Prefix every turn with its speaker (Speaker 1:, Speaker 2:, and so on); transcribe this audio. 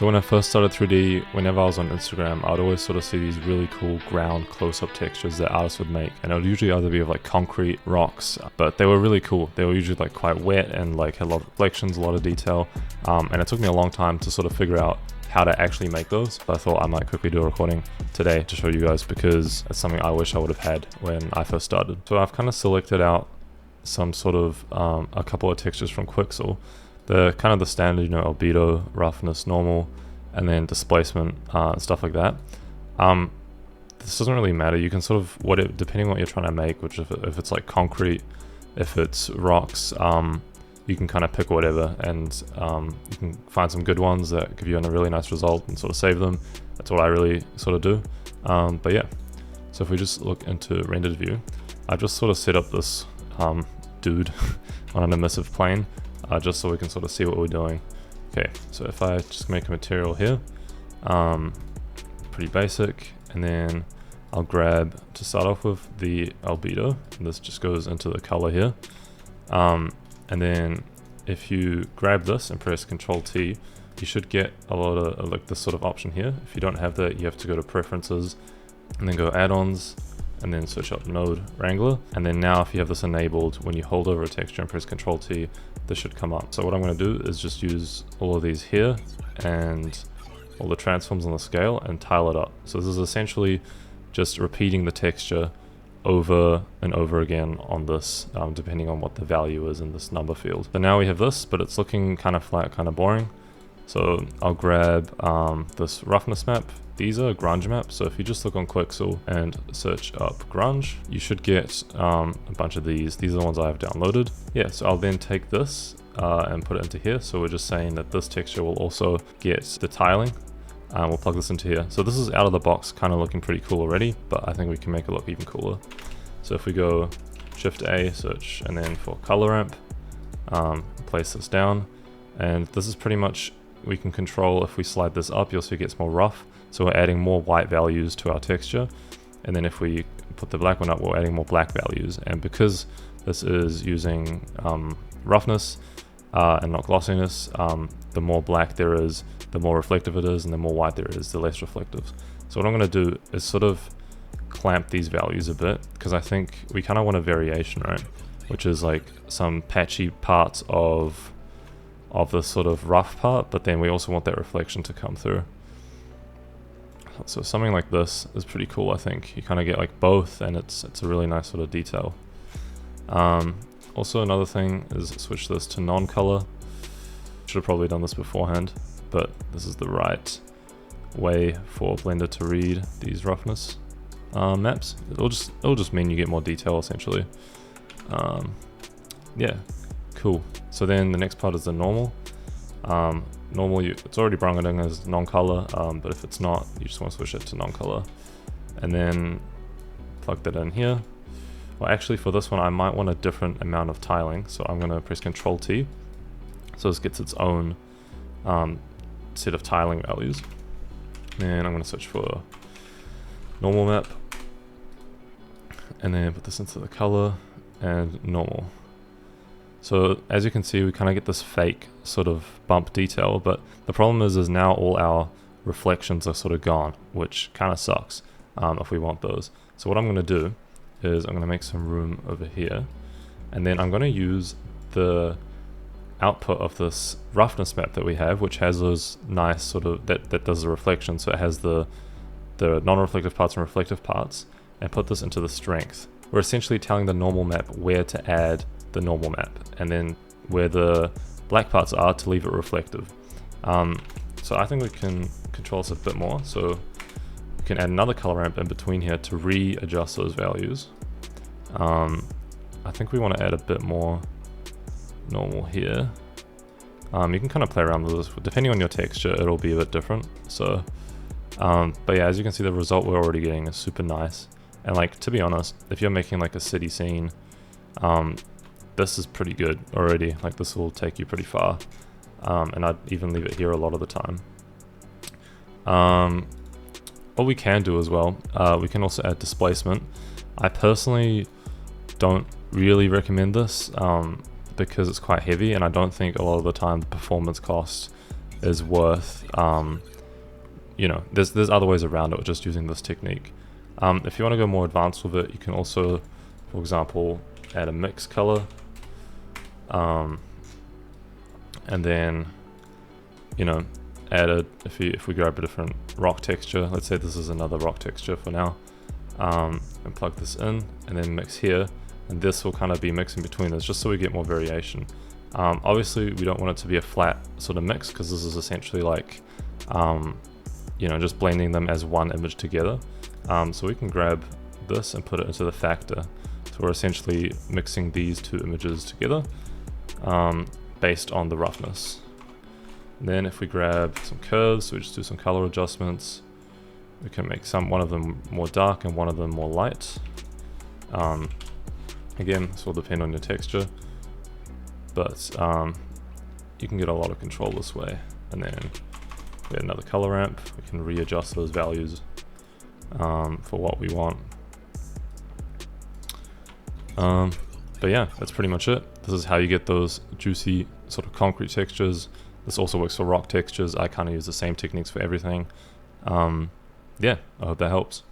Speaker 1: So when I first started 3D, whenever I was on Instagram, I'd always sort of see these really cool ground close-up textures that artists would make, and it would usually either be of like concrete, rocks, but they were really cool. They were usually like quite wet and like had a lot of reflections, a lot of detail, and it took me a long time to sort of figure out how to actually make those. But I thought I might quickly do a recording today to show you guys, because it's something I wish I would have had when I first started. So I've kind of selected out some sort of a couple of textures from Quixel. The kind of the standard, you know, albedo, roughness, normal, and then displacement, stuff like that. This doesn't really matter. You can sort of, depending on what you're trying to make, which if it's like concrete, if it's rocks, you can kind of pick whatever, and you can find some good ones that give you a really nice result and sort of save them. That's what I really sort of do. But yeah, so if we just look into rendered view, I've just sort of set up this dude on an emissive plane, just so we can sort of see what we're doing. Okay, so if I just make a material here, pretty basic, and then I'll grab, to start off with, the albedo, and this just goes into the color here. And then if you grab this and press Ctrl T, you should get a lot of like this sort of option here. If you don't have that, you have to go to preferences and then go add-ons, and then search up node wrangler. And then now if you have this enabled, when you hold over a texture and press Ctrl T, this should come up. So what I'm going to do is just use all of these here and all the transforms on the scale and tile it up. So this is essentially just repeating the texture over and over again on this, depending on what the value is in this number field. So now we have this, but it's looking kind of flat, kind of boring. So I'll grab this roughness map. These are grunge maps, so if you just look on Quixel and search up grunge, you should get a bunch of these. These are the ones I have downloaded. Yeah, so I'll then take this and put it into here. So we're just saying that this texture will also get the tiling. We'll plug this into here. So this is out of the box, kind of looking pretty cool already, but I think we can make it look even cooler. So if we go Shift A, search, and then for color ramp, place this down, and this is pretty much, we can control, if we slide this up, you'll see it gets more rough. So we're adding more white values to our texture. And then if we put the black one up, we're adding more black values. And because this is using roughness and not glossiness, the more black there is, the more reflective it is, and the more white there is, the less reflective. So what I'm going to do is sort of clamp these values a bit, because I think we kind of want a variation, right? Which is like some patchy parts of the sort of rough part, but then we also want that reflection to come through. So something like this is pretty cool, I think. You kind of get like both, and it's a really nice sort of detail. Also another thing is switch this to non-color. Should have probably done this beforehand, but this is the right way for Blender to read these roughness maps. It'll just mean you get more detail, essentially. Yeah, cool. So then the next part is the normal. Normal, it's already brung in as non-color, but if it's not, you just want to switch it to non-color, and then plug that in here. Well, actually for this one I might want a different amount of tiling, so I'm going to press Ctrl T, so this gets its own set of tiling values. And I'm going to search for normal map, and then put this into the color and normal. So as you can see, we kind of get this fake sort of bump detail, but the problem is now all our reflections are sort of gone, which kind of sucks if we want those. So what I'm going to do is I'm going to make some room over here, and then I'm going to use the output of this roughness map that we have, which has those nice sort of, that does the reflection, so it has the non-reflective parts and reflective parts, and put this into the strength. We're essentially telling the normal map where to add the normal map, and then where the black parts are to leave it reflective. So I think we can control this a bit more. So we can add another color ramp in between here to readjust those values. I think we want to add a bit more normal here. You can kind of play around with this. Depending on your texture, it'll be a bit different. So, but yeah, as you can see, the result we're already getting is super nice. And like, to be honest, if you're making like a city scene, this is pretty good already. Like, this will take you pretty far, and I'd even leave it here a lot of the time. What we can do as well, we can also add displacement. I personally don't really recommend this because it's quite heavy, and I don't think a lot of the time the performance cost is worth, you know, there's other ways around it, just using this technique. If you want to go more advanced with it, you can also, for example, add a mix color, and then, you know, add a, if we grab a different rock texture, let's say this is another rock texture for now, and plug this in, and then mix here, and this will kind of be mixing between this, just so we get more variation. Obviously, we don't want it to be a flat sort of mix, because this is essentially like, you know, just blending them as one image together. So we can grab this and put it into the factor. So we're essentially mixing these two images together, based on the roughness. And then if we grab some curves, we just do some color adjustments. We can make one of them more dark and one of them more light. Again, this will depend on your texture, but you can get a lot of control this way. And then we get another color ramp. We can readjust those values for what we want. But yeah, that's pretty much it. This is how you get those juicy sort of concrete textures. This also works for rock textures. I kind of use the same techniques for everything. Yeah, I hope that helps.